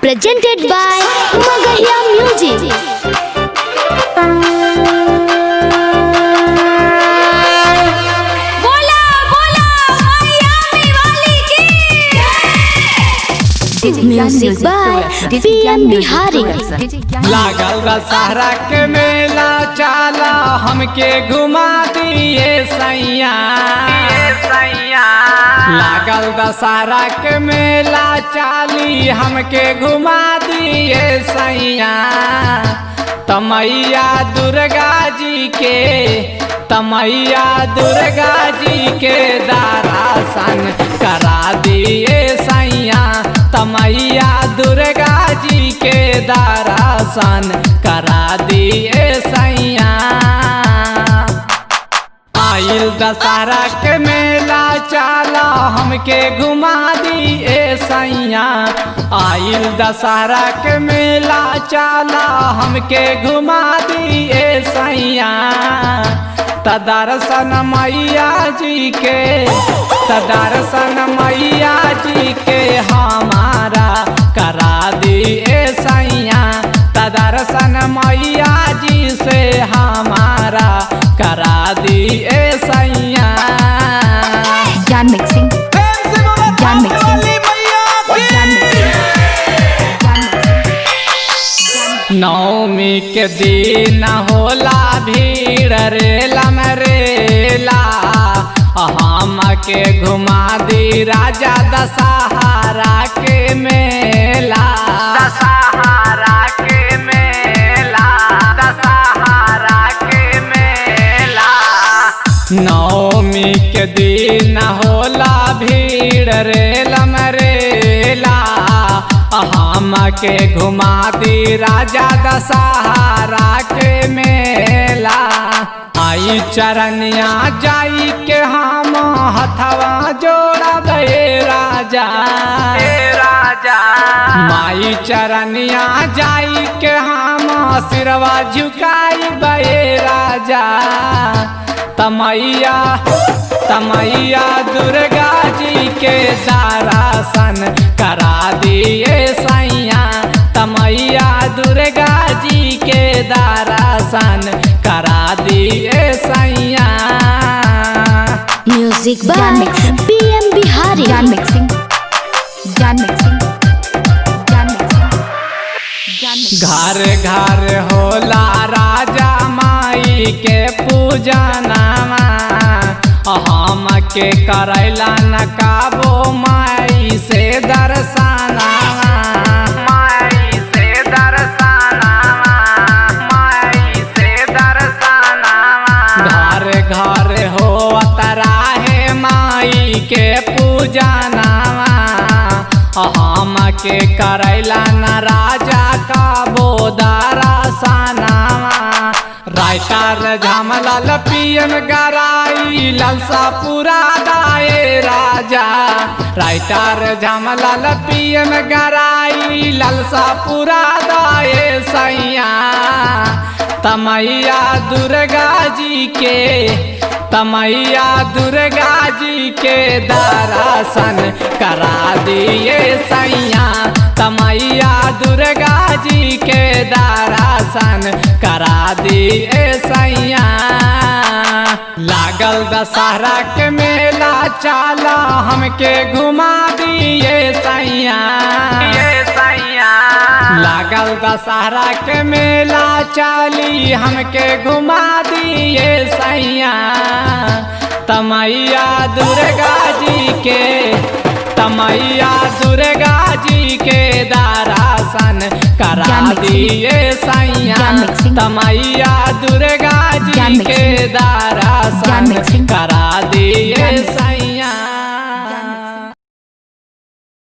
presented by Magahia Music. Music by PM Bihari. लागल दशहरा के मेला चाला हमके घुमा दिए सैया। लागल दशहरा के मेला चाली हमके घुमा दिए सैया। तमैया दुर्गा जी के दर्शन करा दिए सैया। तमैया दुर्गा जी के दर्शन करा दिए सैया। आइल दशहरा के मेला चाला हमके घुमा दिए सैया। आइल दशहरा के मेला चाला हमके घुमा दिए सैया। तदर्शन मैया जी के हमारा करा दिए सैया। तदर्शन मैया जी से हमारा करा दिए सैया। ज्ञान मिक्सिंग नवमी के दिन होला भीड़ रेला मरेला। हमके घुमा दी राजा दशहरा के मेला। नवमी के दिन होला भीड़ रेला मरेला। हमके घुमा दी राजा दशहरा के मेला। आई चरनिया जाई के हम हथवा जोड़ा बे राजा। माई चरनिया जाई के हम सिरवा झुकाई बे राजा। तमैया दुर्गा जी के दर्शन करा दिए सैया। तमैया दुर्गा जी के दर्शन करा दिए सैया। Music by PM Bihari. ज्ञान मिक्सिंग घर घर होला राजा माई के पूजनमा। हमके करैला न काबो माई से दर्शनमा। घर घर हो तराहे माई के पूजनमा। हमके करैला न राजा का बोदारा सनामा। राइटर झमलाल पियन गराई ललसा पूरा दाए राजा। राइटर झमलाल पियन गराई ललसा पूरा दाए सैया। तमैया दुर्गा जी के दर्शन करा दिए सैया। तमैया दुर्गा जी के दर्शन करा दिए सैया। लागल दशहरा के मेला चाला हमके घुमा दिए सैया। लागल दशहरा के मेला चाली हमके घुमा दिए सैया। तमैया दुर्गा जी के दर्शन करा दिए सैया। तमैया दुर्गा जी के दर्शन करा दिए।